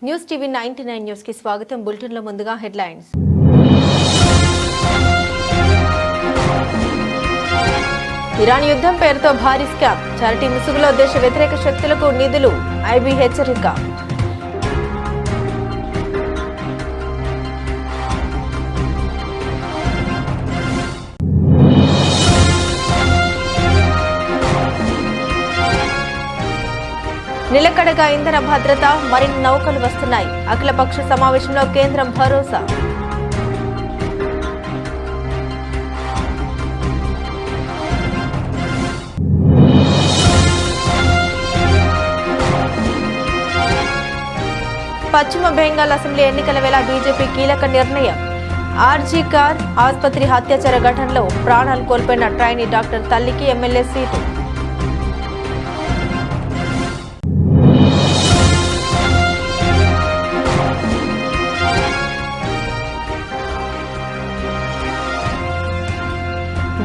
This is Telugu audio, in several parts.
న్యూస్ టీవీ 99 న్యూస్ కి స్వాగతం. బులెటిన్ లో ముందుగా హెడ్లైన్స్. ఇరాన్ యుద్ధం పేరుతో భారీ స్కామ్, చారిటీ ముసుగులో దేశ వ్యతిరేక శక్తులకు నిధులు, ఐబీ హెచ్చరిక. నిలకడగా ఇంధన భద్రత, మరిన్ని నౌకలు వస్తున్నాయి. అఖిలపక్ష సమావేశంలో కేంద్రం భరోసా. పశ్చిమ బెంగాల్ అసెంబ్లీ ఎన్నికల వేళ బీజేపీ కీలక నిర్ణయం. ఆర్జీ కార్ ఆసుపత్రి అత్యాచార ఘటనలో ప్రాణాలు కోల్పోయిన ట్రైనీ డాక్టర్ తల్లికి ఎమ్మెల్యే సీటు.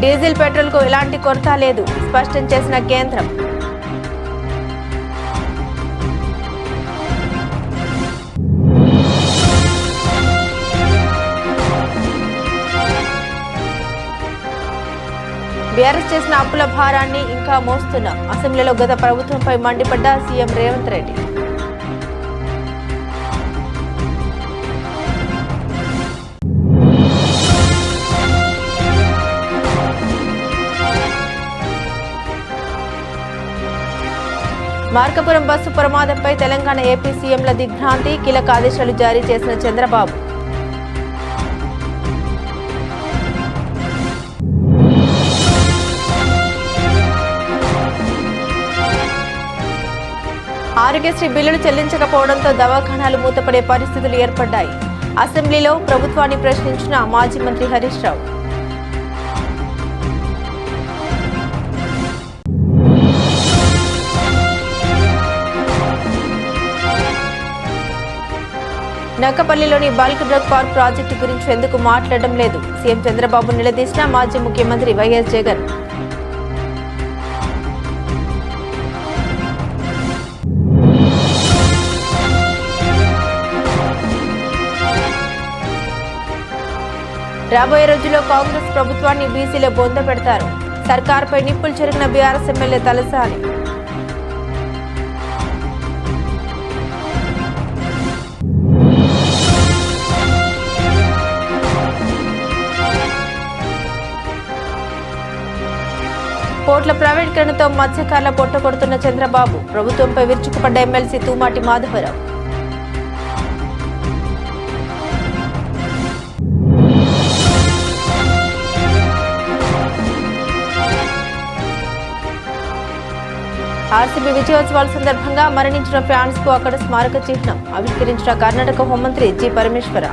డీజిల్ పెట్రోల్ కు ఎలాంటి కొరత లేదు, స్పష్టం చేసిన కేంద్రం. బీఆర్ఎస్ చేసిన అప్పుల భారాన్ని ఇంకా మోస్తున్నాం. అసెంబ్లీలో గత ప్రభుత్వంపై మండిపడ్డ సీఎం రేవంత్ రెడ్డి. మార్కాపురం బస్సు ప్రమాదంపై తెలంగాణ ఏపీ సీఎంల దిగ్భ్రాంతి, కీలక ఆదేశాలు జారీ చేసిన చంద్రబాబు. ఆరోగ్యశ్రీ బిల్లులు చెల్లించకపోవడంతో దవాఖానాలు మూతపడే పరిస్థితులు ఏర్పడ్డాయి. అసెంబ్లీలో ప్రభుత్వాన్ని ప్రశ్నించిన మాజీ మంత్రి Harish Rao. నక్కపల్లిలోని bulk drug park project గురించి ఎందుకు మాట్లాడడం లేదు, సీఎం చంద్రబాబు నిలదీసిన మాజీ ముఖ్యమంత్రి వైఎస్ జగన్. రాబోయే రోజుల్లో కాంగ్రెస్ ప్రభుత్వాన్ని బీసీలో బొంద పెడతారు. సర్కార్పై నిప్పులు చెరిగిన బీఆర్ఎస్ ఎమ్మెల్యే తలసాని. పోర్ట్ల ప్రైవేటీకరణతో మత్స్యకారుల పొట్ట కొడుతున్న చంద్రబాబు. ప్రభుత్వంపై విరుచుకుపడ్డ ఎమ్మెల్సీ తూమాటి మాధవరావు. ఆర్సీబీ విజయోత్సవాల సందర్భంగా మరణించిన ఫ్యాన్స్ కు అక్కడ స్మారక చిహ్నం ఆవిష్కరించిన కర్ణాటక హోంమంత్రి జి పరమేశ్వర.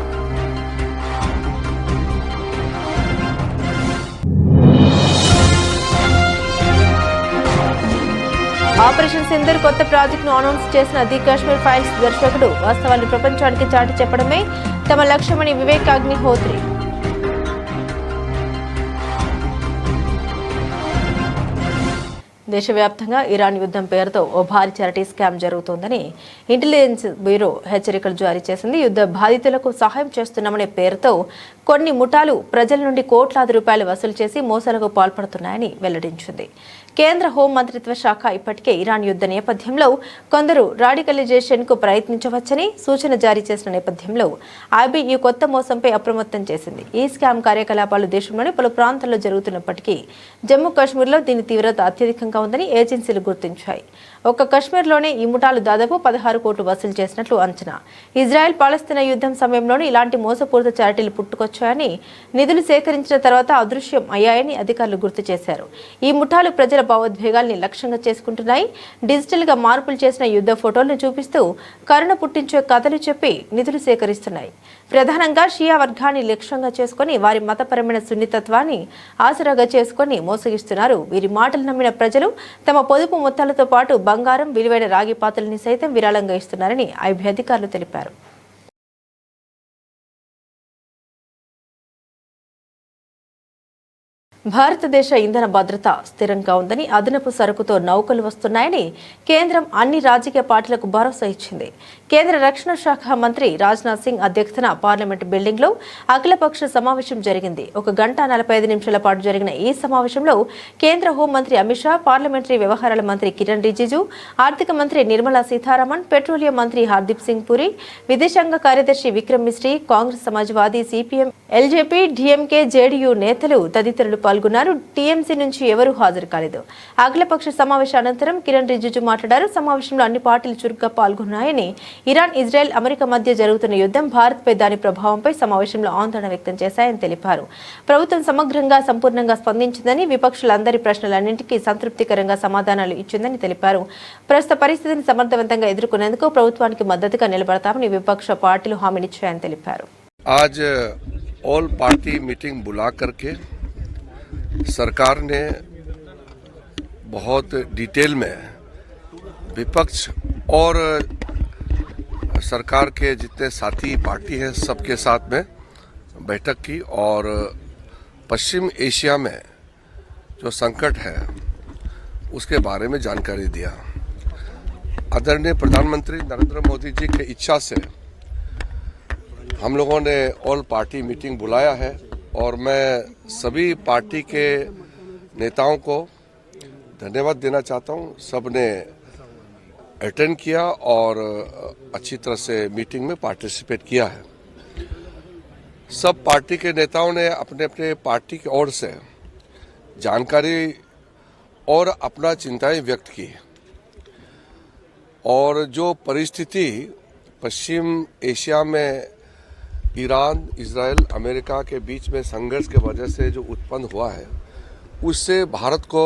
ఆపరేషన్ సింధూర్ కొత్త ప్రాజెక్టును అనౌన్స్ చేసిన ది కాశ్మీర్ ఫైల్స్ దర్శకుడు వాస్తవాన్ని ప్రపంచానికి చాటి చెప్పడమే తమ లక్ష్యమని వివేక్ అగ్నిహోత్రి. దేశవ్యాప్తంగా ఇరాన్ యుద్ధం పేరుతో ఓ భారీ చారిటీ స్కామ్ జరుగుతోందని ఇంటెలిజెన్స్ బ్యూరో హెచ్చరికలు జారీ చేసింది. యుద్ధ బాధితులకు సహాయం చేస్తున్నామనే పేరుతో కొన్ని ముఠాలు ప్రజల నుండి కోట్లాది రూపాయలు వసూలు చేసి మోసాలకు పాల్పడుతున్నాయని వెల్లడించింది. కేంద్ర హోం మంత్రిత్వ శాఖ ఇప్పటికే ఇరాన్ యుద్ధ నేపథ్యంలో కొందరు రాడికలైజేషన్ కు ప్రయత్నించవచ్చని సూచన జారీ చేసిన నేపథ్యంలో ఐబీ ఈ కొత్త మోసంపై అప్రమత్తం చేసింది. ఈ స్కామ్ కార్యకలాపాలు దేశంలోని పలు ప్రాంతాల్లో జరుగుతున్నప్పటికీ జమ్మూ కాశ్మీర్లో దీని తీవ్రత అత్యధికంగా ఉందని ఏజెన్సీలు గుర్తించాయి. ఒక్క కాశ్మీర్లోనే ఈ ముఠాలు దాదాపు 16 కోట్లు వసూలు చేసినట్లు అంచనా. ఇజ్రాయెల్ పాలస్తీనా యుద్ధం సమయంలోనే ఇలాంటి మోసపూరిత చారిటీలు పుట్టుకొచ్చాయని, నిధులు సేకరించిన తర్వాత అదృశ్యం అయ్యాయని అధికారులు గుర్తు చేశారు. ఈ ముఠాలు ప్రజల భావోద్వేగాల్ని లక్ష్యంగా చేసుకుంటున్నాయి. డిజిటల్ గా మార్పులు చేసిన యుద్ధ ఫోటోలను చూపిస్తూ కరుణ పుట్టించే కథలు చెప్పి నిధులు సేకరిస్తున్నాయి. ప్రధానంగా షియా వర్గాన్ని లక్ష్యంగా చేసుకుని వారి మతపరమైన సున్నితత్వాన్ని ఆసరాగా చేసుకుని మోసగిస్తున్నారు. వీరి మాటలు నమ్మిన ప్రజలు తమ పొదుపు మొత్తాలతో పాటు బంగారం, విలువైన రాగి పాత్రల్ని సైతం విరాళంగా ఇస్తున్నారని ఐబీ అధికారులు తెలిపారు. భారతదేశ ఇంధన భద్రత స్థిరంగా ఉందని, అదనపు సరుకుతో నౌకలు వస్తున్నాయని కేంద్రం అన్ని రాజకీయ పార్టీలకు భరోసా ఇచ్చింది. కేంద్ర రక్షణ శాఖ మంత్రి రాజ్నాథ్ సింగ్ అధ్యక్షతన పార్లమెంట్ బిల్డింగ్ లో అఖిలపక్ష సమావేశం జరిగింది. 1 గంట 45 నిమిషాల పాటు జరిగిన ఈ సమావేశంలో కేంద్ర హోంమంత్రి అమిత్ షా, పార్లమెంటరీ వ్యవహారాల మంత్రి కిరణ్ రిజిజు, ఆర్థిక మంత్రి నిర్మలా సీతారామన్, పెట్రోలియం మంత్రి హర్దీప్ సింగ్ పురి, విదేశాంగ కార్యదర్శి Vikram Misri, Congress, Samajwadi, CPM, LJP, DMK, JDU నేతలు తదితరులు పాల్గొన్నారు. టీఎంసీ నుంచి ఎవరూ హాజరు కాలేదు. అఖిలపక్ష సమావేశ అనంతరం కిరణ్ రిజిజు మాట్లాడారు. సమావేశంలో అన్ని పార్టీలు చురుగ్గా పాల్గొన్నాయని, ఇరాన్, ఇజ్రాయెల్, అమెరికా మధ్య జరుగుతున్న యుద్ధం, భారత్పై దాని ప్రభావంపై సమావేశంలో ఆందోళన వ్యక్తం చేశాయని తెలిపారు. ప్రభుత్వం సమగ్రంగా, సంపూర్ణంగా స్పందించిందని, విపక్షులందరి ప్రశ్నలన్నింటికీ సంతృప్తికరంగా సమాధానాలు ఇచ్చిందని తెలిపారు. ప్రస్తుత పరిస్థితిని సమర్థవంతంగా ఎదుర్కొనేందుకు ప్రభుత్వానికి మద్దతుగా నిలబడతామని విపక్ష పార్టీలు హామీనిచ్చాయని తెలిపారు. आज ऑल पार्टी मीटिंग बुला करके सरकार ने बहुत डिटेल में विपक्ष और सरकार के जितने साथी पार्टी हैं सबके साथ में बैठक की और पश्चिम एशिया में जो संकट है उसके बारे में जानकारी दिया. आदरणीय प्रधानमंत्री नरेंद्र मोदी जी की इच्छा से हम लोगों ने ऑल पार्टी मीटिंग बुलाया है और मैं सभी पार्टी के नेताओं को धन्यवाद देना चाहता हूं. सब ने अटेंड किया और अच्छी तरह से मीटिंग में पार्टिसिपेट किया है. सब पार्टी के नेताओं ने अपने अपने पार्टी की ओर से जानकारी और अपना चिंताएं व्यक्त की और जो परिस्थिति पश्चिम एशिया में ईरान, इजराइल, अमेरिका के बीच में संघर्ष के वजह से जो उत्पन्न हुआ है उससे भारत को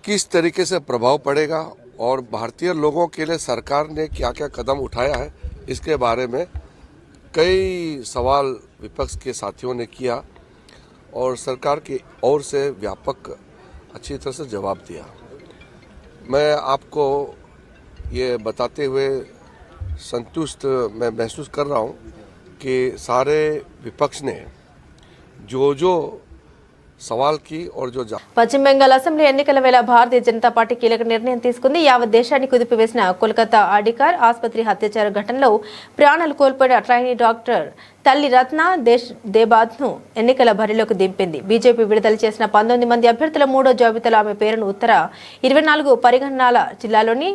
किस तरीके से प्रभाव पड़ेगा और भारतीय लोगों के लिए सरकार ने क्या क्या कदम उठाया है इसके बारे में कई सवाल विपक्ष के साथियों ने किया और सरकार की ओर से व्यापक अच्छी तरह से जवाब दिया. मैं आपको ये बताते हुए संतुष्ट मैं महसूस कर रहा हूं कि सारे विपक्ष ने जो సవాల్ కి పశ్చిమ బెంగాల్ అసెంబ్లీ ఎన్నికల వేళ భారతీయ జనతా పార్టీ కీలక నిర్ణయం తీసుకుంది. యావత్ దేశాన్ని కుదిపివేసిన కోల్కతా ఆర్డికార్ ఆసుపత్రి హత్యాచార ఘటనలో ప్రాణాలు కోల్పోయిన ట్రైనీ డాక్టర్ తల్లి రత్న దేబాద్ను ఎన్నికల బరిలోకి దింపింది. బీజేపీ విడుదల చేసిన 19 మంది అభ్యర్థుల 3వ జాబితాలో ఆమె పేరును ఉత్తర 24 పరిగణాల జిల్లాలోని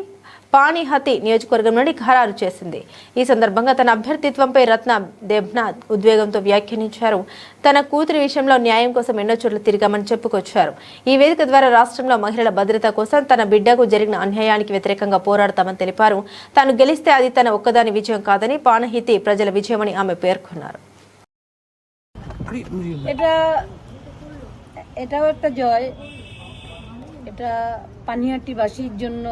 పానీహతి నియోజకవర్గం నుండి ఖరారు చేసింది. ఈ సందర్భంగా తన అభ్యర్థిత్వంపై రత్న దేబ్నాథ్ ఉద్వేగంతో వ్యాఖ్యానించారు. తన కూతురి విషయంలో న్యాయం కోసం ఎన్నో చోట్ల తిరిగామని చెప్పుకొచ్చారు. ఈ వేదిక ద్వారా రాష్ట్రంలో మహిళల భద్రత కోసం, తన బిడ్డకు జరిగిన అన్యాయానికి వ్యతిరేకంగా పోరాడతామని తెలిపారు. తాను గెలిస్తే అది తన ఒక్కదాని విజయం కాదని, పానహితి ప్రజల విజయమని ఆమె పేర్కొన్నారు. এটাও একটা জয়, এটা পানিহাটিবাসীর জন্য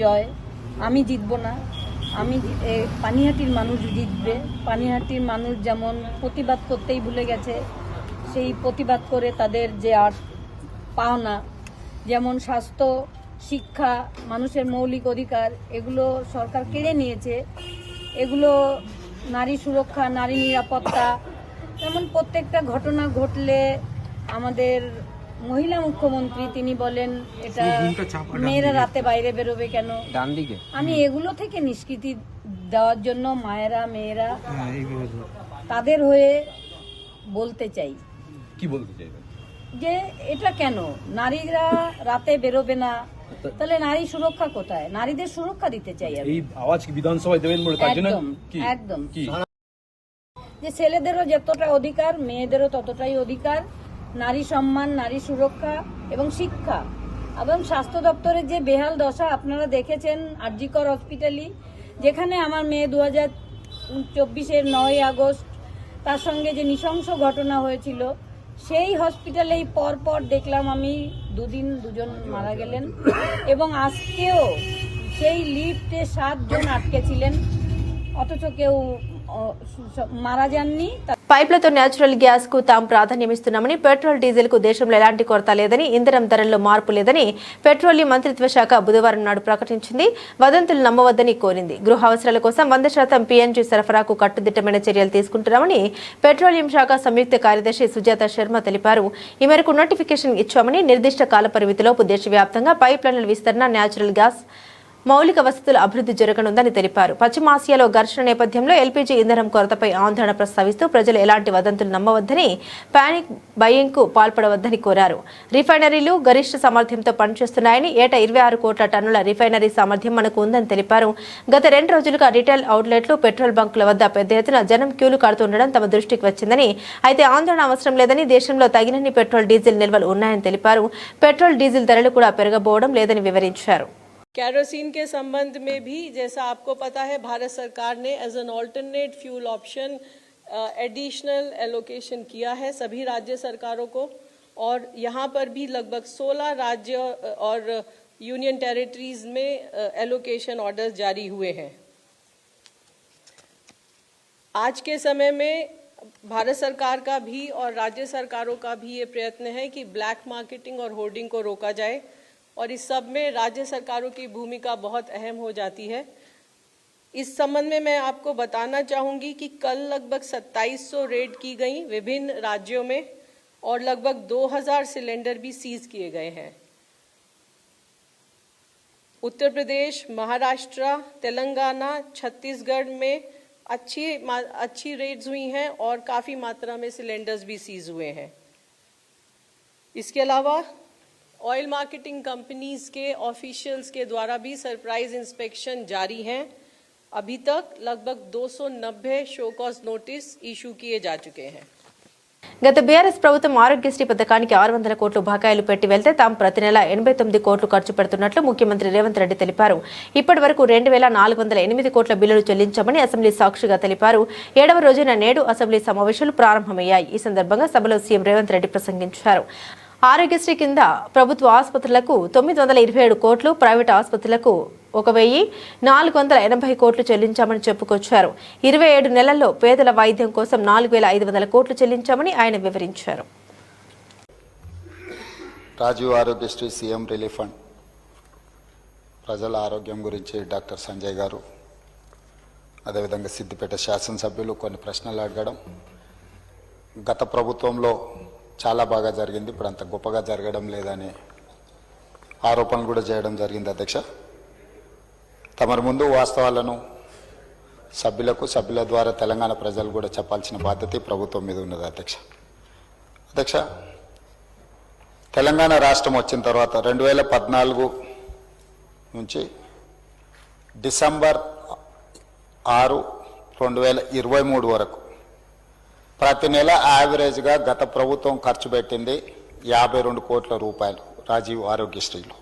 জয়. আমি জিতবো না, পানিহাটির মানুষ জিতবে. পানিহাটির মানুষ যেমন প্রতিবাদ করতেই ভুলে গেছে, সেই প্রতিবাদ করে তাদের যে আর পাওনা, যেমন স্বাস্থ্য, শিক্ষা, মানুষের মৌলিক অধিকার, এগুলো সরকার কেড়ে নিয়েছে. এগুলো নারী সুরক্ষা, নারী নিরাপত্তা, যেমন প্রত্যেকটা ঘটনা ঘটলে আমাদের মহিলা মুখ্যমন্ত্রী তিনি বলেন এটা মেয়েরা রাতে বাইরে বেরোবে কেন. আমি এগুলো থেকে নিষ্কৃতি দেওয়ার জন্য মায়েরা, মেয়েরা তাদের হয়ে বলতে চাই. কি বলতে চাইবেন? যে এটা কেন নারীরা রাতে বেরোবে না, তাহলে নারী সুরক্ষা কোথায়? নারীদের সুরক্ষা দিতে চাই. এই আওয়াজ কি বিধানসভায় দেবেন বলে তার জন্য একদম যে ছেলেদেরও যতটা অধিকার, মেয়েদেরও ততটাই অধিকার. নারী সম্মান, নারী সুরক্ষা এবং শিক্ষা এবং স্বাস্থ্য দপ্তরের যে বেহাল দশা আপনারা দেখেছেন আরজিকর হসপিটালে, যেখানে আমার মেয়ে 2024-এর 9 আগস্ট তার সঙ্গে যে নৃশংস ঘটনা হয়েছিল, সেই হসপিটালেই পরপর দেখলাম আমি 2 দিন 2 জন মারা গেলেন এবং আজকেও সেই লিফটে 7 জন আটকে ছিলেন, অথচ কেউ మారా జాన్ని. పైప్లతో న్యాచురల్ గ్యాస్ కు తాము ప్రాధాన్యమిస్తున్నామని, పెట్రోల్ డీజిల్ కు దేశంలో ఎలాంటి కొరత లేదని, ఇంధనం ధరల్లో మార్పు లేదని పెట్రోలియం మంత్రిత్వ శాఖ బుధవారం నాడు ప్రకటించింది. వదంతులు నమ్మవద్దని కోరింది. గృహ అవసరాల కోసం 100% పీఎన్జీ సరఫరాకు కట్టుదిట్టమైన చర్యలు తీసుకుంటున్నామని పెట్రోలియం శాఖ సంయుక్త కార్యదర్శి సుజాత శర్మ తెలిపారు. ఈ మేరకు నోటిఫికేషన్ ఇచ్చామని, నిర్దిష్ట కాల పరిమితిలోపు దేశవ్యాప్తంగా పైప్ లైన్ల విస్తరణ, న్యాచురల్ గ్యాస్ మౌలిక వసతుల అభివృద్ధి జరగనుందని తెలిపారు. పశ్చిమాసియాలో ఘర్షణ నేపథ్యంలో ఎల్పీజీ ఇంధనం కొరతపై ఆందోళన ప్రస్తావిస్తూ ప్రజలు ఎలాంటి వదంతులు నమ్మవద్దని, పానిక్ బయింగ్ కు పాల్పడవద్దని కోరారు. రిఫైనరీలు గరిష్ట సామర్థ్యంతో పనిచేస్తున్నాయని, ఏటా 26 కోట్ల టన్నుల రిఫైనరీ సామర్థ్యం మనకు ఉందని తెలిపారు. గత 2 రోజులుగా రిటైల్ అవుట్లెట్లు, పెట్రోల్ బంకుల వద్ద పెద్ద ఎత్తున జనం క్యూలు కడుతుండడం తమ దృష్టికి వచ్చిందని, అయితే ఆందోళన అవసరం లేదని, దేశంలో తగినన్ని పెట్రోల్ డీజిల్ నిల్వలు ఉన్నాయని తెలిపారు. పెట్రోల్ డీజిల్ ధరలు కూడా పెరగబోవడం లేదని వివరించారు. कैरोसिन के संबंध में भी जैसा आपको पता है भारत सरकार ने as an alternate fuel option additional allocation किया है सभी राज्य सरकारों को, और यहाँ पर भी लगभग 16 राज्य और यूनियन टेरिटरीज में एलोकेशन ऑर्डर्स जारी हुए हैं। आज के समय में भारत सरकार का भी और राज्य सरकारों का भी ये प्रयत्न है कि ब्लैक मार्केटिंग और होर्डिंग को रोका जाए, और इस सब में राज्य सरकारों की भूमिका बहुत अहम हो जाती है। इस संबंध में मैं आपको बताना चाहूँगी कि कल लगभग 2700 रेड की गई विभिन्न राज्यों में, और लगभग 2000 सिलेंडर भी सीज किए गए हैं। उत्तर प्रदेश, महाराष्ट्र, तेलंगाना, छत्तीसगढ़ में अच्छी रेड्स हुई हैं और काफ़ी मात्रा में सिलेंडर्स भी सीज हुए हैं। इसके अलावा ऑयल मार्केटिंग कंपनीज के ऑफिशियल्स के द्वारा भी सरप्राइज इंस्पेक्शन जारी हैं। अभी तक लगभग 290 शो कॉज नोटिस इशू किए जा चुके हैं। గత బీఆర్ఎస్ ప్రభుత్వం ఆరోగ్యశ్రీ పథకానికి 600 కోట్లు బకాయిలు పెట్టి వెళ్తే తాము ప్రతి నెల 89 కోట్లు ఖర్చు పెడుతున్నట్లు ముఖ్యమంత్రి రేవంత్ రెడ్డి తెలిపారు. ఇప్పటి వరకు 2408 కోట్ల బిల్లులు చెల్లించామని అసెంబ్లీ సాక్షిగా తెలిపారు. 7వ రోజున నేడు అసెంబ్లీ సమావేశాలు ప్రారంభమయ్యాయి. ఈ సందర్భంగా సభలో సీఎం రేవంత్ రెడ్డి ప్రసంగించారు. ఆరోగ్యశ్రీ కింద ప్రభుత్వ ఆసుపత్రులకు 927 కోట్లు, ప్రైవేటు ఆసుపత్రులకు 1480 కోట్లు చెల్లించామని చెప్పుకొచ్చారు. 27 నెలల్లో పేదల వైద్యం కోసం 4500 కోట్లు చెల్లించామని ఆయన వివరించారు. Rajiv Aarogyasri CM relief fund ప్రజల ఆరోగ్యం గురించి డాక్టర్ సంజయ్ గారు, అదేవిధంగా సిద్దిపేట శాసనసభ్యులు కొన్ని ప్రశ్నలు అడగడం, గత ప్రభుత్వంలో చాలా బాగా జరిగింది, ఇప్పుడు అంత గొప్పగా జరగడం లేదని ఆరోపణలు కూడా చేయడం జరిగింది. అధ్యక్ష, తమరి ముందు వాస్తవాలను సభ్యుల ద్వారా తెలంగాణ ప్రజలు కూడా చెప్పాల్సిన బాధ్యత ప్రభుత్వం మీద ఉన్నది. అధ్యక్ష, తెలంగాణ రాష్ట్రం వచ్చిన తర్వాత 2014 నుంచి డిసెంబర్ 6, 2023 వరకు ప్రతి నెల యావరేజ్గా గత ప్రభుత్వం ఖర్చు పెట్టింది 52 కోట్ల రూపాయలు రాజీవ్ ఆరోగ్యశ్రీలో.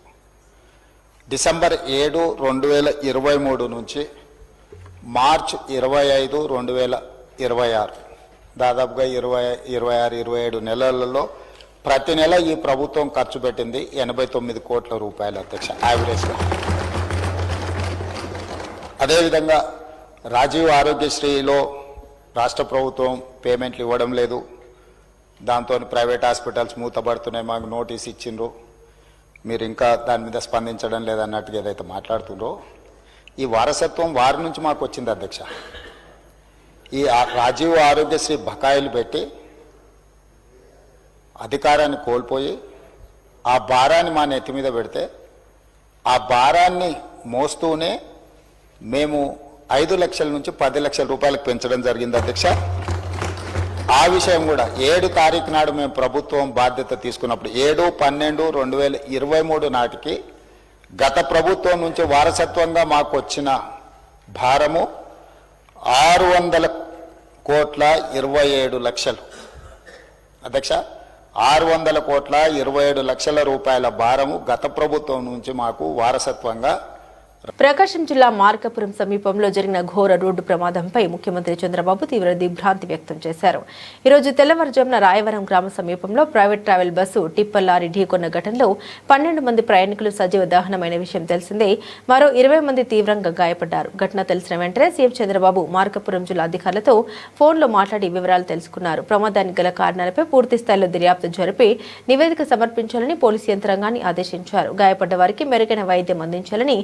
డిసెంబర్ 7, 2023 నుంచి మార్చ్ 25, 2026 దాదాపుగా 26-27 నెలలలో ప్రతి నెల ఈ ప్రభుత్వం ఖర్చు పెట్టింది 89 కోట్ల రూపాయలు. అధ్యక్ష, యావరేజ్గా. అదేవిధంగా రాజీవ్ ఆరోగ్యశ్రీలో రాష్ట్ర ప్రభుత్వం పేమెంట్లు ఇవ్వడం లేదు, దాంతో ప్రైవేట్ హాస్పిటల్స్ మూతపడుతున్నాయి, మాకు నోటీస్ ఇచ్చిండ్రు, మీరు ఇంకా దాని మీద స్పందించడం లేదన్నట్టుగా ఏదైతే మాట్లాడుతుండ్రో ఈ వారసత్వం వారి నుంచి మాకు వచ్చింది. అధ్యక్ష, ఈ రాజీవ్ ఆరోగ్యశ్రీ బకాయిలు పెట్టి అధికారాన్ని కోల్పోయి ఆ భారాన్ని మా నెత్తి మీద పెడితే ఆ భారాన్ని మోస్తూనే మేము 5 లక్షల నుంచి 10 లక్షల రూపాయలకు పెంచడం జరిగింది. అధ్యక్ష, ఆ విషయం కూడా 7 తారీఖు నాడు మేము ప్రభుత్వం బాధ్యత తీసుకున్నప్పుడు 7/12/2023 నాటికి గత ప్రభుత్వం నుంచి వారసత్వంగా మాకు వచ్చిన భారము 600,27,00,000. అధ్యక్ష, 600,27,00,000 రూపాయల భారము గత ప్రభుత్వం నుంచి మాకు వారసత్వంగా. ప్రకాశం జిల్లా మార్కాపురం సమీపంలో జరిగిన ఘోర రోడ్డు ప్రమాదంపై ముఖ్యమంత్రి చంద్రబాబు తీవ్ర దిగ్భ్రాంతి వ్యక్తం చేశారు. ఈరోజు తెల్లవారుజామున రాయవరం గ్రామ సమీపంలో private travel bus tipper lorry ఢీకొన్న ఘటనలో 12 మంది ప్రయాణికులు సజీవ దహనమైన విషయం తెలిసిందే. మరో 20 మంది తీవ్రంగా గాయపడ్డారు. ఘటన తెలిసిన వెంటనే సీఎం చంద్రబాబు మార్కాపురం జిల్లా అధికారులతో ఫోన్లో మాట్లాడి వివరాలు తెలుసుకున్నారు. ప్రమాదానికి గల కారణాలపై పూర్తి స్థాయిలో దర్యాప్తు జరిపి నివేదిక సమర్పించాలని పోలీసు యంత్రాంగాన్ని ఆదేశించారు. గాయపడ్డ వారికి మెరుగైన వైద్యం అందించాలని,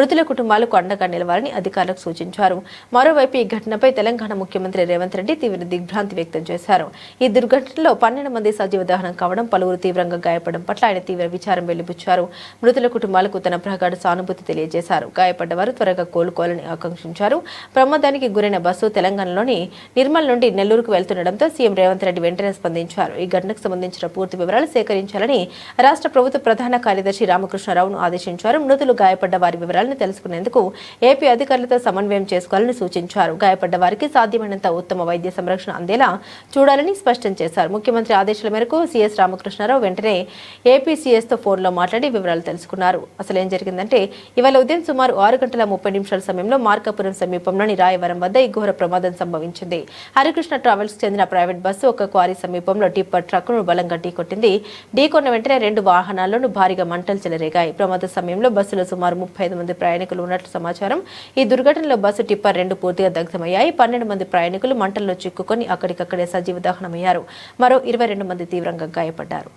మృతుల కుటుంబాలకు అండగా నిలవాలని అధికారులకు సూచించారు. మరోవైపు ఈ ఘటనపై తెలంగాణ ముఖ్యమంత్రి రేవంత్ రెడ్డి తీవ్ర దిగ్భ్రాంతి వ్యక్తం చేశారు. ఈ దుర్ఘటనలో 12 మంది సజీవ దహనం కావడం, పలువురు తీవ్రంగా గాయపడడం పట్ల ఆయన తీవ్ర విచారం వెలిబుచ్చారు. మృతుల కుటుంబాలకు తన ప్రగాఢ సానుభూతి తెలియజేశారు. గాయపడ్డవారు త్వరగా కోలుకోవాలని ఆకాంక్షించారు. ప్రమాదానికి గురైన బస్సు తెలంగాణలోని నిర్మల్ నుండి నెల్లూరుకు వెళ్తుండటంతో సీఎం రేవంత్ రెడ్డి వెంటనే స్పందించారు. ఈ ఘటనకు సంబంధించిన పూర్తి వివరాలు సేకరించాలని రాష్ట్ర ప్రభుత్వ ప్రధాన కార్యదర్శి రామకృష్ణారావును ఆదేశించారు. మృతులు గాయపడ్డ వారి వివరాలను తెలుసుకునేందుకు ఏపీ అధికారులతో సమన్వయం చేసుకోవాలని సూచించారు. గాయపడ్డ వారికి సాధ్యమైనంత ఉత్తమ వైద్య సంరక్షణ అందేలా చూడాలని స్పష్టం చేశారు. ముఖ్యమంత్రి ఆదేశాల మేరకు సీఎస్ రామకృష్ణారావు వెంటనే ఏపీ సీఎస్తో ఫోన్లో మాట్లాడి వివరాలు తెలుసుకున్నారు. అసలు ఏం జరిగిందంటే ఇవాళ ఉదయం సుమారు 6:30 సమయంలో మార్కాపురం సమీపంలోని రాయవరం వద్ద ఈ ఘోర ప్రమాదం సంభవించింది. హరికృష్ణ ట్రావెల్స్ చెందిన ప్రైవేట్ బస్సు ఒక క్వారీ సమీపంలో టిప్పర్ ట్రక్కును బలంగా ఢీకొట్టింది. ఢీకొన్న వెంటనే 2 వాహనాల్లోనూ భారీగా మంటలు చెలరేగాయి. ప్రమాద సమయంలో బస్సులో సుమారు 35 మంది ప్రయాణికులు ఉన్నట్లు సమాచారం. ఈ దుర్ఘటనలో బస్సు టిప్పర్ 2 పూర్తిగా దగ్ధమయ్యాయి. 12 మంది ప్రయాణికులు మంటల్లో చిక్కుకొని అక్కడికక్కడే సజీవ దహనమయ్యారు. మరో 22 మంది తీవ్రంగా గాయపడ్డారు.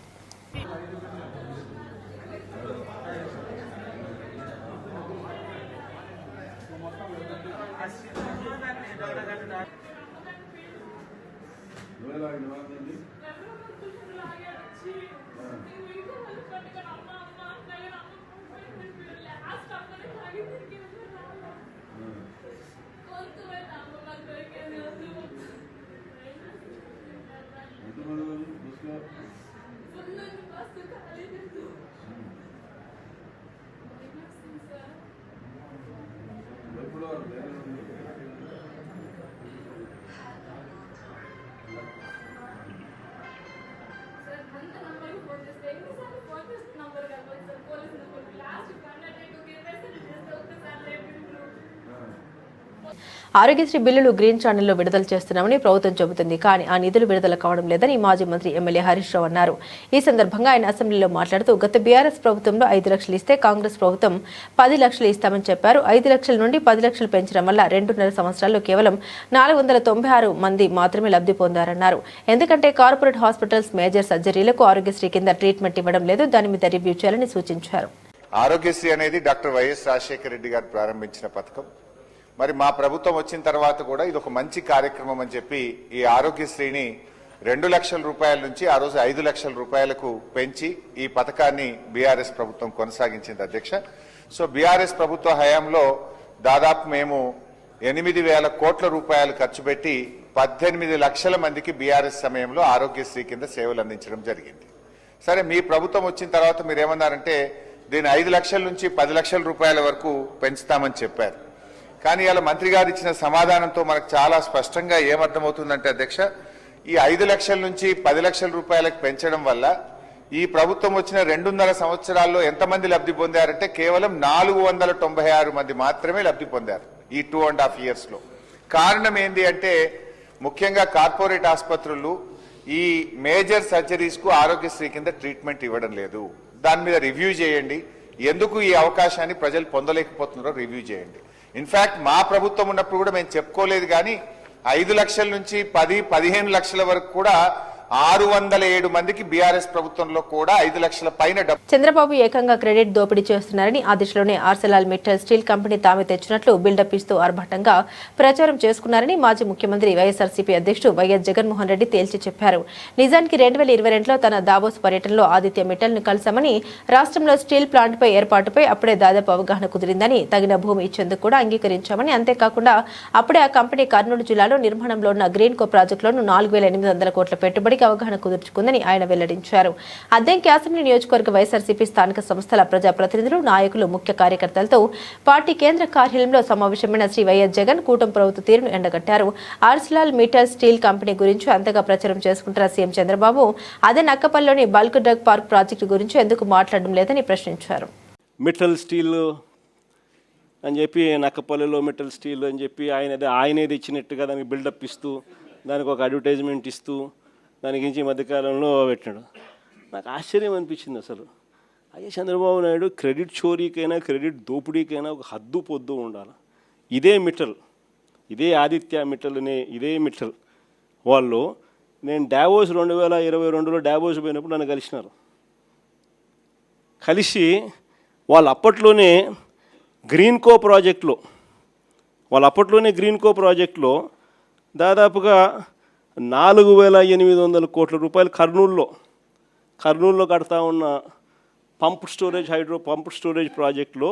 ఆరోగ్యశ్రీ బిల్లులు గ్రీన్ ఛానల్లో విడుదల చేస్తున్నామని ప్రభుత్వం చెబుతుంది. కానీ ఆ నిధులు విడుదల కావడం లేదని మాజీ మంత్రి ఎమ్మెల్యే హరీష్ రావు అన్నారు. ఈ సందర్భంగా ఆయన అసెంబ్లీలో మాట్లాడుతూ గత బీఆర్ఎస్ ప్రభుత్వంలో 5 లక్షలు ఇస్తే కాంగ్రెస్ ప్రభుత్వం 10 లక్షలు ఇస్తామని చెప్పారు. 5 లక్షల నుండి 10 లక్షలు పెంచడం వల్ల 2.5 సంవత్సరాల్లో కేవలం 496 మంది మాత్రమే లబ్ధి పొందారన్నారు. ఎందుకంటే కార్పొరేట్ హాస్పిటల్స్ మేజర్ సర్జరీలకు ఆరోగ్యశ్రీ కింద ట్రీట్మెంట్ ఇవ్వడం లేదు. దాని మీద రివ్యూ చేయాలని సూచించారు. ఆరోగ్యశ్రీ అనేది డాక్టర్ వైఎస్ రాజశేఖర రెడ్డి గారు ప్రారంభించిన పథకం. మరి మా ప్రభుత్వం వచ్చిన తర్వాత కూడా ఇది ఒక మంచి కార్యక్రమం అని చెప్పి ఈ ఆరోగ్యశ్రీని 2 లక్షల రూపాయల నుంచి ఆ రోజు 5 లక్షల రూపాయలకు పెంచి ఈ పథకాన్ని బీఆర్ఎస్ ప్రభుత్వం కొనసాగించింది అధ్యక్ష. సో బీఆర్ఎస్ ప్రభుత్వ హయాంలో దాదాపు మేము 8,000 కోట్ల రూపాయలు ఖర్చు పెట్టి 18 లక్షల మందికి బీఆర్ఎస్ సమయంలో ఆరోగ్యశ్రీ కింద సేవలు అందించడం జరిగింది. సరే, మీ ప్రభుత్వం వచ్చిన తర్వాత మీరేమన్నారంటే దీన్ని 5 లక్షల నుంచి 10 లక్షల రూపాయల వరకు పెంచుతామని చెప్పారు. కానీ ఇలా మంత్రి గారు ఇచ్చిన సమాధానంతో మనకు చాలా స్పష్టంగా ఏమర్థమవుతుందంటే అధ్యక్ష, ఈ 5 లక్షల నుంచి 10 లక్షల రూపాయలకు పెంచడం వల్ల ఈ ప్రభుత్వం వచ్చిన 2.5 సంవత్సరాల్లో ఎంతమంది లబ్ధి పొందారంటే కేవలం 496 మంది మాత్రమే లబ్ధి పొందారు ఈ 2.5 years లో. కారణం ఏంటి అంటే ముఖ్యంగా కార్పొరేట్ ఆసుపత్రులు ఈ మేజర్ సర్జరీస్ కు ఆరోగ్యశ్రీ కింద ట్రీట్మెంట్ ఇవ్వడం లేదు. దాని మీద రివ్యూ చేయండి. ఎందుకు ఈ అవకాశాన్ని ప్రజలు పొందలేకపోతున్నారో రివ్యూ చేయండి. ఇన్ఫాక్ట్ మా ప్రభుత్వం ఉన్నప్పుడు కూడా మేము చెప్పుకోలేదు, కానీ 5 లక్షల నుంచి 10-15 లక్షల వరకు కూడా 607 మందికి బీఆర్ఎస్ ప్రభుత్వంలో కూడా 5 లక్షల పైన చంద్రబాబు ఏకంగా క్రెడిట్ దోపిడీ చేస్తున్నారని ఆ దిశలోనే ఆర్సెలాల్ మిట్టల్ స్టీల్ కంపెనీ తామే తెచ్చినట్లు బిల్డప్ ఇస్తూ ఆర్భాటంగా ప్రచారం చేసుకున్నారని మాజీ ముఖ్యమంత్రి వైఎస్ఆర్సీపీ అధ్యక్షుడు వైఎస్ జగన్మోహన్ రెడ్డి తేల్చి చెప్పారు. నిజానికి 2022లో తన దావోస్ పర్యటనలో ఆదిత్య మిట్టల్ ను కలిశామని, రాష్ట్రంలో స్టీల్ ప్లాంట్ పై ఏర్పాటుపై అప్పుడే దాదాపు అవగాహన కుదిరిందని, తగిన భూమి ఇచ్చేందుకు కూడా అంగీకరించామని, అంతేకాకుండా అప్పుడే ఆ కంపెనీ కర్నూలు జిల్లాలో నిర్మాణంలో ఉన్న గ్రీన్ కో ప్రాజెక్టులోను 4,800 కోట్ల పెట్టుబడి అవగాహన కుదుర్చుకుందని ఆయన వెల్లడించారు. అద్దెంకి అసెంబ్లీ నియోజకవర్గ వైఎస్ఆర్సీపీ స్థానిక సంస్థల ప్రజాప్రతినిధులు, నాయకులు, ముఖ్య కార్యకర్తలతో పార్టీ కేంద్ర కార్యాలయంలో సమావేశమైన శ్రీ వైఎస్ జగన్ కూటమి ప్రభుత్వ తీరును ఎండగట్టారు. ఆర్సెలాల్ మిట్టల్ స్టీల్ కంపెనీ గురించి అంతగా ప్రచారం చేసుకుంటున్న సీఎం చంద్రబాబు అదే నక్కపల్లిలోని బల్క్ డ్రగ్ పార్క్ ప్రాజెక్టు గురించి ఎందుకు మాట్లాడడం లేదని ప్రశ్నించారు. మిట్టల్ స్టీల్ అని చెప్పి నక్కపల్లిలో మిట్టల్ స్టీల్ అని చెప్పి ఆయనేది ఇచ్చినట్టుగా దానికి బిల్డప్ ఇస్తూ దానికి ఒక అడ్వర్టైజ్మెంట్ ఇస్తూ దాని గురించి ఈ మధ్యకాలంలో పెట్టాడు. నాకు ఆశ్చర్యం అనిపించింది. అసలు అయ్యే చంద్రబాబు నాయుడు క్రెడిట్ చోరీకైనా క్రెడిట్ దోపిడీకైనా ఒక హద్దు పొద్దు ఉండాలి. ఇదే మిట్టల్, ఇదే ఆదిత్య మిట్టల్ అనే ఇదే మిట్టల్ వాళ్ళు నేను డావోస్ 2022లో డావోస్ పోయినప్పుడు నన్ను కలిసినారు. కలిసి వాళ్ళు అప్పట్లోనే గ్రీన్కో ప్రాజెక్టులో వాళ్ళు అప్పట్లోనే గ్రీన్కో ప్రాజెక్టులో దాదాపుగా 4,800 కోట్ల రూపాయలు కర్నూలులో కడతా ఉన్న పంప్ స్టోరేజ్ ప్రాజెక్టులో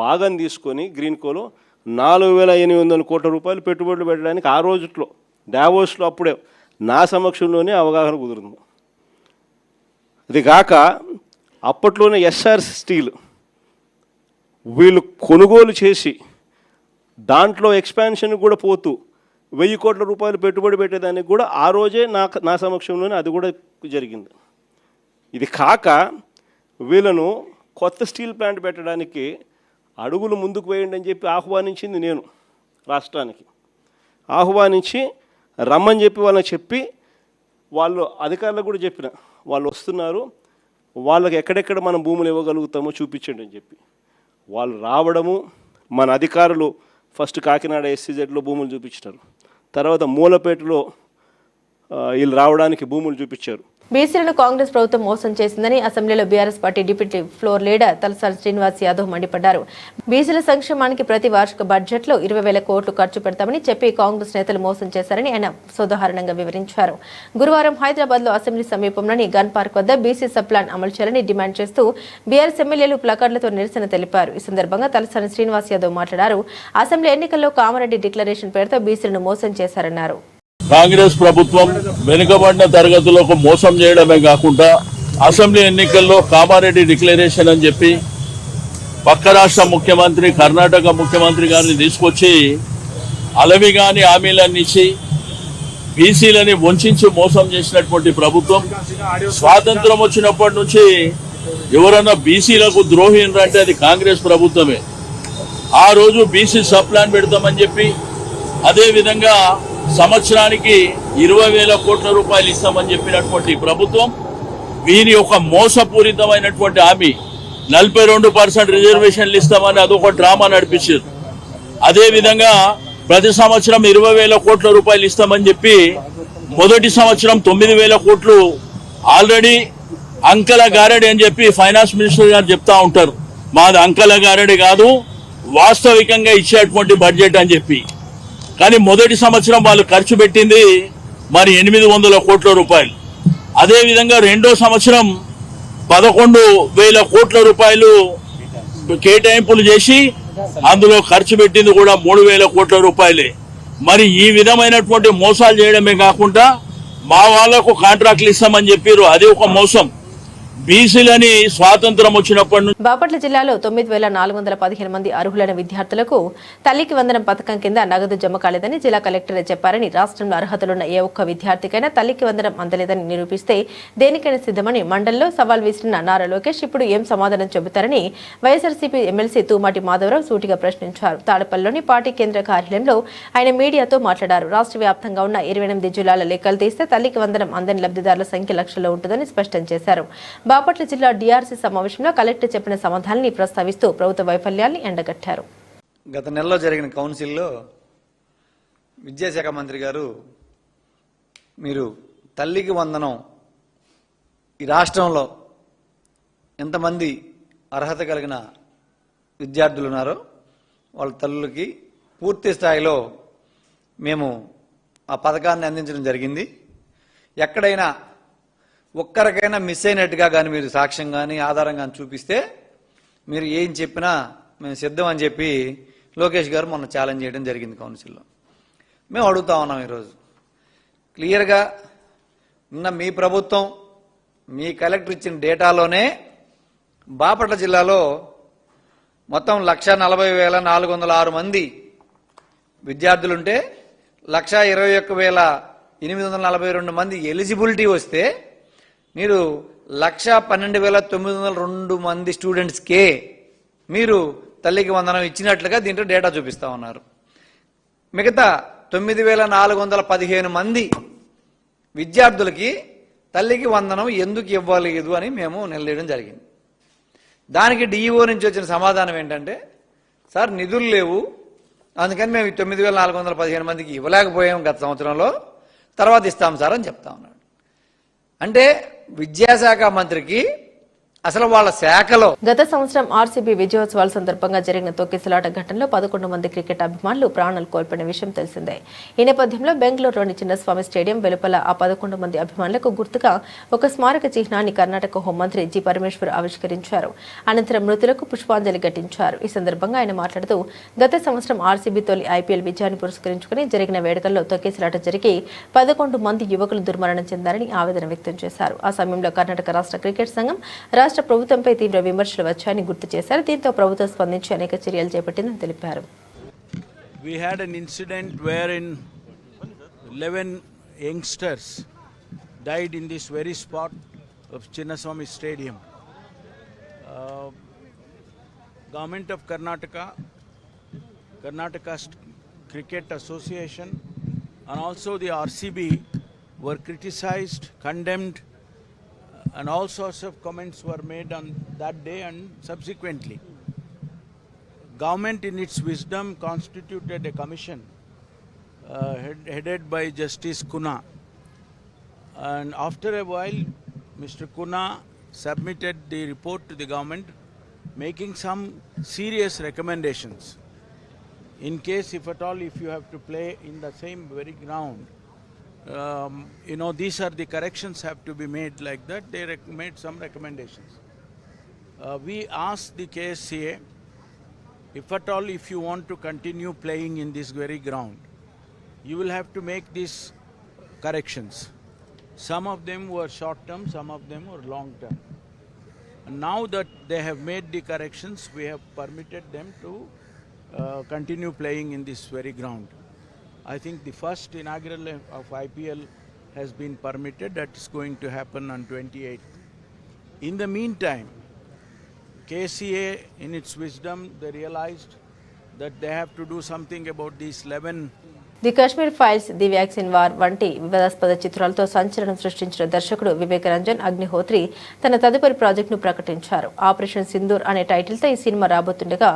భాగం తీసుకొని గ్రీన్కోలో 4,800 కోట్ల రూపాయలు పెట్టుబడులు పెట్టడానికి ఆ రోజుట్లో డావోస్లో అప్పుడే నా సమక్షంలోనే అవగాహన కుదురుంది. అది కాక అప్పట్లోనే ఎస్ఆర్ స్టీల్ వీళ్ళు కొనుగోలు చేసి దాంట్లో ఎక్స్పాన్షన్ కూడా పోతూ 1,000 కోట్ల రూపాయలు పెట్టుబడి పెట్టేదానికి కూడా ఆ రోజే నా సమక్షంలోనే అది కూడా జరిగింది. ఇది కాక వీళ్ళను కొత్త స్టీల్ ప్లాంట్ పెట్టడానికి అడుగులు ముందుకు వేయండి అని చెప్పి ఆహ్వానించింది నేను. రాష్ట్రానికి ఆహ్వానించి రమ్మని చెప్పి వాళ్ళని చెప్పి వాళ్ళు అధికారులకు కూడా చెప్పిన వాళ్ళు వస్తున్నారు, వాళ్ళకి ఎక్కడెక్కడ మనం భూములు ఇవ్వగలుగుతామో చూపించండి అని చెప్పి వాళ్ళు రావడము, మన అధికారులు ఫస్ట్ కాకినాడ SCZలో భూములు చూపించారు, తర్వాత మూలపేటలో వీళ్ళు రావడానికి భూములు చూపించారు. బీసీలను కాంగ్రెస్ ప్రభుత్వం మోసం చేసిందని అసెంబ్లీలో BRS party deputy floor leader Talasani Srinivas Yadav మండిపడ్డారు. బీసీల సంక్షేమానికి ప్రతి వార్షిక బడ్జెట్లో 20,000 కోట్లు ఖర్చు పెడతామని చెప్పి కాంగ్రెస్ నేతలు మోసం చేశారని ఆయన సోదాహరణంగా వివరించారు. గురువారం హైదరాబాద్లో అసెంబ్లీ సమీపంలోని గన్ పార్క్ వద్ద బీసీ సబ్ ప్లాన్ అమలు చేయాలని డిమాండ్ చేస్తూ బీఆర్ఎస్ ఎమ్మెల్యేలు ప్లకార్డులతో నిరసన తెలిపారు. ఈ సందర్భంగా తలసాని శ్రీనివాస్ యాదవ్ మాట్లాడారు. అసెంబ్లీ ఎన్నికల్లో కామారెడ్డి డిక్లరేషన్ పేరుతో బీసీలను మోసం చేశారన్నారు. కాంగ్రెస్ ప్రభుత్వం వెనుకబడిన తరగతులకు మోసం చేయడమే కాకుండా అసెంబ్లీ ఎన్నికల్లో కామారెడ్డి డిక్లరేషన్ అని చెప్పి పక్క రాష్ట్ర ముఖ్యమంత్రి కర్ణాటక ముఖ్యమంత్రి గారిని తీసుకొచ్చి అలవిగాని హామీలన్నీ ఇచ్చి బీసీలని వంచి మోసం చేసినటువంటి ప్రభుత్వం. స్వాతంత్రం వచ్చినప్పటి నుంచి ఎవరన్నా బీసీలకు ద్రోహి అంటే అది కాంగ్రెస్ ప్రభుత్వమే. ఆ రోజు బీసీ సబ్ ప్లాన్ పెడతామని చెప్పి అదేవిధంగా సంవత్సరానికి 20,000 కోట్ల రూపాయలు ఇస్తామని చెప్పినటువంటి ప్రభుత్వం వీరి ఒక మోసపూరితమైనటువంటి హామీ 42% రిజర్వేషన్లు ఇస్తామని అదొక డ్రామా నడిపించారు. అదేవిధంగా ప్రతి సంవత్సరం 20,000 కోట్ల రూపాయలు ఇస్తామని చెప్పి మొదటి సంవత్సరం 9,000 కోట్లు ఆల్రెడీ అంకల గారడి అని చెప్పి ఫైనాన్స్ మినిస్టర్ గారు చెప్తా ఉంటారు. మాది అంకల గారడి కాదు, వాస్తవికంగా ఇచ్చేటువంటి బడ్జెట్ అని చెప్పి. కానీ మొదటి సంవత్సరం వాళ్ళు ఖర్చు పెట్టింది మరి 800 కోట్ల రూపాయలు. అదేవిధంగా రెండో సంవత్సరం 11,000 కోట్ల రూపాయలు కేటాయింపులు చేసి అందులో ఖర్చు పెట్టింది కూడా 3,000 కోట్ల రూపాయలే. మరి ఈ విధమైనటువంటి మోసాలు చేయడమే కాకుండా మా వాళ్లకు కాంట్రాక్ట్లు ఇస్తామని చెప్పారు, అది ఒక మోసం. బీసీలని స్వాతంత్రం వచ్చినప్పటి నుంచి బాపట్ల జిల్లాలో 9,415 మంది అర్హులైన విద్యార్థులకు తల్లికి వందనం పథకం కింద నగదు జమ కాలేదని జిల్లా కలెక్టర్ చెప్పారని, రాష్ట్రంలో అర్హతలున్న ఏ ఒక్క విద్యార్థికైనా తల్లికి వందనం అందలేదని నిరూపిస్తే దేనికైనా సిద్ధమని మండలిలో సవాల్ విసిరిన నారా లోకేష్ ఇప్పుడు ఏం సమాధానం చెబుతారని వైఎస్ఆర్సీపీ ఎమ్మెల్సీ తూమాటి మాధవరావు సూటిగా ప్రశ్నించారు. తాడపల్లిలోని పార్టీ కేంద్ర కార్యాలయంలో ఆయన మీడియాతో మాట్లాడారు. రాష్ట్ర వ్యాప్తంగా ఉన్న 28 జిల్లాల లెక్కలు తీస్తే తల్లికి వందనం అందని లబ్ధిదారుల సంఖ్య లక్షల్లో ఉంటుందని స్పష్టం చేశారు. బాపట్ల జిల్లా డిఆర్సీ సమావేశంలో కలెక్టర్ చెప్పిన సమాధానాన్ని ప్రస్తావిస్తూ ప్రభుత్వ వైఫల్యాన్ని ఎండగట్టారు. గత నెలలో జరిగిన కౌన్సిల్లో విద్యాశాఖ మంత్రి గారు మీరు తల్లికి వందనం ఈ రాష్ట్రంలో ఎంతమంది అర్హత కలిగిన విద్యార్థులు ఉన్నారో వాళ్ళ తల్లులకి పూర్తి స్థాయిలో మేము ఆ పథకాన్ని అందించడం జరిగింది. ఎక్కడైనా ఒక్కరికైనా మిస్ అయినట్టుగా కానీ మీరు సాక్ష్యం కానీ ఆధారం కానీ చూపిస్తే మీరు ఏం చెప్పినా మేము సిద్ధం అని చెప్పి లోకేష్ గారు మొన్న ఛాలెంజ్ చేయడం జరిగింది కౌన్సిల్లో. మేము అడుగుతా ఉన్నాం ఈరోజు క్లియర్గా ఉన్న మీ ప్రభుత్వం మీ కలెక్టర్ ఇచ్చిన డేటాలోనే బాపట్ల జిల్లాలో మొత్తం 1,40,406 మంది విద్యార్థులుంటే 1,21,842 మంది ఎలిజిబిలిటీ వస్తే మీరు 1,12,902 మంది స్టూడెంట్స్కే మీరు తల్లికి వందనం ఇచ్చినట్లుగా దీంట్లో డేటా చూపిస్తా ఉన్నారు. మిగతా 9,415 మంది విద్యార్థులకి తల్లికి వందనం ఎందుకు ఇవ్వలేదు అని మేము నిలదీయడం జరిగింది. దానికి డిఈఓ నుంచి వచ్చిన సమాధానం ఏంటంటే, సార్ నిధులు లేవు, అందుకని మేము 9,415 మందికి ఇవ్వలేకపోయాం గత సంవత్సరంలో, తర్వాత ఇస్తాం సార్ అని చెప్తా ఉన్నాడు. అంటే విద్యాశాఖ మంత్రికి అసలు వాళ్ళ శాఖలో గత సంవత్సరం ఆర్సీబీ విజయోత్సవాల సందర్భంగా జరిగిన తొక్కిసలాట ఘటనలో 11 మంది క్రికెట్ అభిమానులు ప్రాణాలు కోల్పోయిన విషయం తెలిసిందే. ఈ నేపథ్యంలో బెంగళూరులోని చిన్నస్వామి స్టేడియం వెలుపల ఆ 11 మంది అభిమానులకు గుర్తుగా ఒక స్మారక చిహ్నాన్ని కర్ణాటక హోంమంత్రి జి పరమేశ్వర్ ఆవిష్కరించారు. అనంతరం మృతులకు పుష్పాంజలి ఘటించారు. ఈ సందర్భంగా ఆయన మాట్లాడుతూ గత సంవత్సరం ఆర్సీబీ తొలి ఐపీఎల్ విజయాన్ని పురస్కరించుకుని జరిగిన వేడుకల్లో తొక్కిసలాట జరిగి 11 మంది యువకులు దుర్మరణం చెందారని ఆవేదన వ్యక్తం చేశారు. ఆ సమయంలో కర్ణాటక రాష్ట్ర క్రికెట్ సంఘం రాష్ట్ర ప్రభుత్వంపై తీవ్ర విమర్శలు వచ్చాయని గుర్తు చేశారు. దీంతో ప్రభుత్వం స్పందించి అనేక చర్యలు చేపట్టిందని తెలిపారు. We had an incident wherein 11 youngsters died in this very spot of Chinnaswamy Stadium. Government of Karnataka, Karnataka Cricket Association and also the RCB were criticized, condemned, and all sorts of comments were made on that day and subsequently. Government in its wisdom constituted a commission headed by Justice Kuna, and after a while Mr. Kuna submitted the report to the government making some serious recommendations. In case if at all if you have to play in the same very ground, these are the corrections have to be made like that. They made some recommendations. We asked the KSCA, if at all if you want to continue playing in this very ground, you will have to make these corrections. Some of them were short term, some of them were long term. And now that they have made the corrections, we have permitted them to continue playing in this very ground. I think the first inaugural of IPL has been permitted. That is going to happen on 28th. In the meantime, KCA, in its wisdom, they realized that they have to do something about these 11 the Kashmir files, the vaccine war వంటి వివాదాస్పద చిత్రాలతో సంచలనం సృష్టించిన దర్శకుడు వివేక్ రంజన్ అగ్నిహోత్రి తన తదుపరి ప్రాజెక్టును ప్రకటించారు. ఆపరేషన్ సింధూర్ అనే టైటిల్తో ఈ సినిమా రాబోతుండగా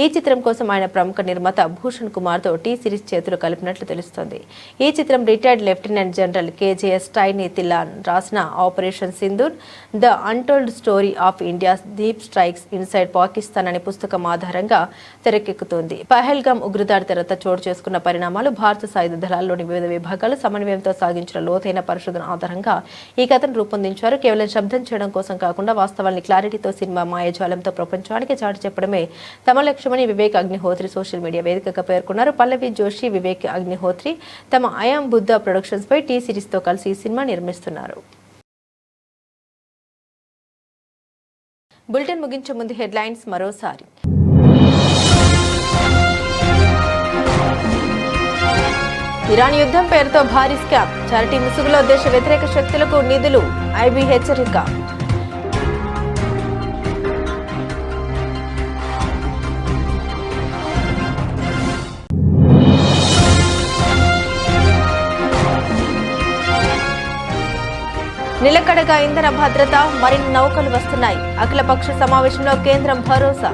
ఈ చిత్రం కోసం ఆయన ప్రముఖ నిర్మాత భూషణ్ కుమార్తో టీ సిరీస్ చేతులు కలిపినట్లు తెలుస్తోంది. ఈ చిత్రం retired lieutenant general KJS Tiny Dhillon రాసిన operation Sindoor the untold story of India's deep strikes inside Pakistan అనే పుస్తకం ఆధారంగా తెరకెక్కుతోంది. పహల్గామ్ ఉగ్రదాడి తర్వాత చోటు చేసుకున్న పరిణామాలు భారత సాయుధ దళాల్లోని వివిధ విభాగాలు సమన్వయంతో సాగించిన లోతైన పరిశోధన ఆధారంగా ఈ కథను రూపొందించారు. కేవలం శబ్దం చేయడం కోసం కాకుండా వాస్తవాల్ని క్లారిటీతో సినిమా మాయాజాలంతో ప్రపంచానికి చాటి చెప్పడమే తమ లక్ష్యమని వివేక్ అగ్నిహోత్రి సోషల్ మీడియా వేదికగా పేర్కొన్నారు. పల్లవి జోషి, వివేక్ అగ్నిహోత్రి తమ ఐయాం బుద్ధ ప్రొడక్షన్స్ పై టీ సిరీస్ తో కలిసి ఈ సినిమా నిర్మిస్తున్నారు. బులెటిన్ ముగించే ముందు హెడ్లైన్స్ మరోసారి. ఇరాన్ యుద్ధం పేరుతో భారీ స్కామ్, చారిటీ ముసుగులో దేశ వ్యతిరేక శక్తులకు నిధులు, ఐబీ హెచ్చరిక. నిలకడగా ఇంధన భద్రత, మరిన్ని నౌకలు వస్తున్నాయి, అఖిలపక్ష సమావేశంలో కేంద్రం భరోసా.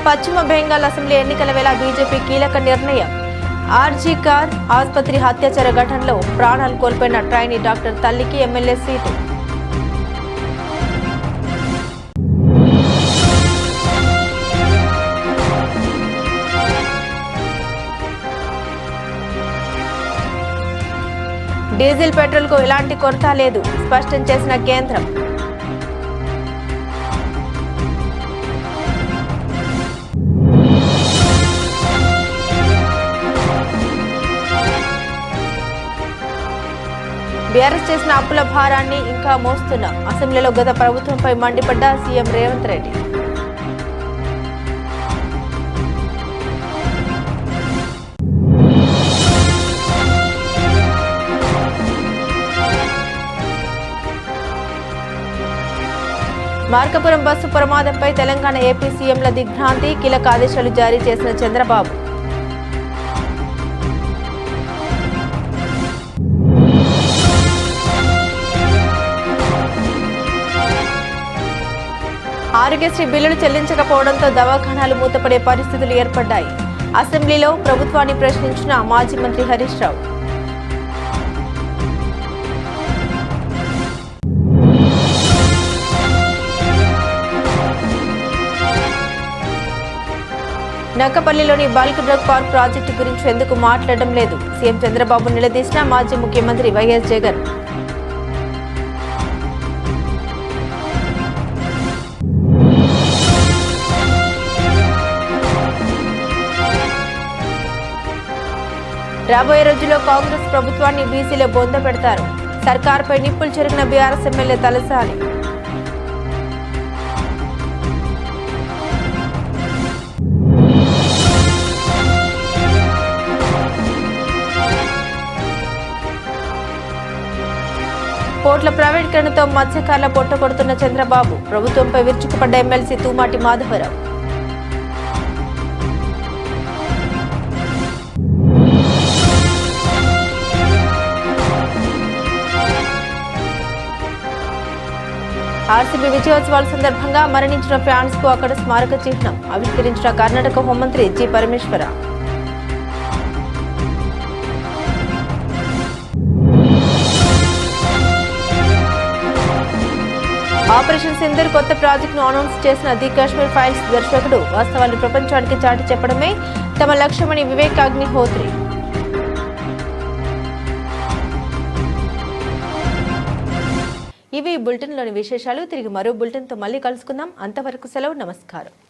పశ్చిమ బెంగాల్ అసెంబ్లీ ఎన్నికల వేళ బీజేపీ కీలక నిర్ణయం. ఆర్జీ కార్ ఆసుపత్రి అత్యాచార ఘటనలో ప్రాణాలు కోల్పోయిన ట్రైనీ డాక్టర్ తల్లికి ఎమ్మెల్యే సీటు. డీజిల్, పెట్రోల్కు ఎలాంటి కొరత లేదు, స్పష్టం చేసిన కేంద్రం. బీఆర్ఎస్ చేసిన అప్పుల భారాన్ని ఇంకా మోస్తున్నాం, అసెంబ్లీలో గత ప్రభుత్వంపై మండిపడ్డ సీఎం రేవంత్ రెడ్డి. మార్కాపురం బస్సు ప్రమాదంపై తెలంగాణ, ఏపీ సీఎంల దిగ్భ్రాంతి, కీలక ఆదేశాలు జారీ చేసిన చంద్రబాబు. ఆరోగ్యశ్రీ బిల్లులు చెల్లించకపోవడంతో దవాఖానాలు మూతపడే పరిస్థితులు ఏర్పడ్డాయి. అసెంబ్లీలో ప్రభుత్వాన్ని ప్రశ్నించిన మాజీ మంత్రి Harish Rao. నక్కపల్లిలోని bulk drug park project గురించి ఎందుకు మాట్లాడడం లేదు? సీఎం చంద్రబాబు నిలదీసిన మాజీ ముఖ్యమంత్రి వైఎస్ జగన్. రాబోయే రోజుల్లో కాంగ్రెస్ ప్రభుత్వాన్ని బీసీలో బొంద పెడతారు. సర్కార్పై నిప్పులు చెరిగిన బీఆర్ఎస్ ఎమ్మెల్యే తలసాని. పోర్ట్ల ప్రైవేటీకరణతో మత్స్యకారుల పొట్ట కొడుతున్న చంద్రబాబు. ప్రభుత్వంపై విరుచుకుపడ్డ ఎమ్మెల్సీ తూమాటి మాధవరావు. ఆర్సీబీ విజయోత్సవాల సందర్భంగా మరణించిన ఫ్యాన్స్ కు అక్కడ స్మారక చిహ్నం ఆవిష్కరించిన కర్ణాటక హోంమంత్రి జి పరమేశ్వర. ఆపరేషన్ సింధూర్ కొత్త ప్రాజెక్టును అనౌన్స్ చేసిన ది కాశ్మీర్ ఫైల్స్ దర్శకుడు వాస్తవాలు ప్రపంచానికి చాటి చెప్పడమే తమ లక్ష్యమని వివేక్ అగ్నిహోత్రి. ఇవి బులెటిన్లోని విశేషాలు. తిరిగి మరో బులెటిన్తో మళ్ళీ కలుసుకుందాం. అంతవరకు సెలవు. నమస్కారం.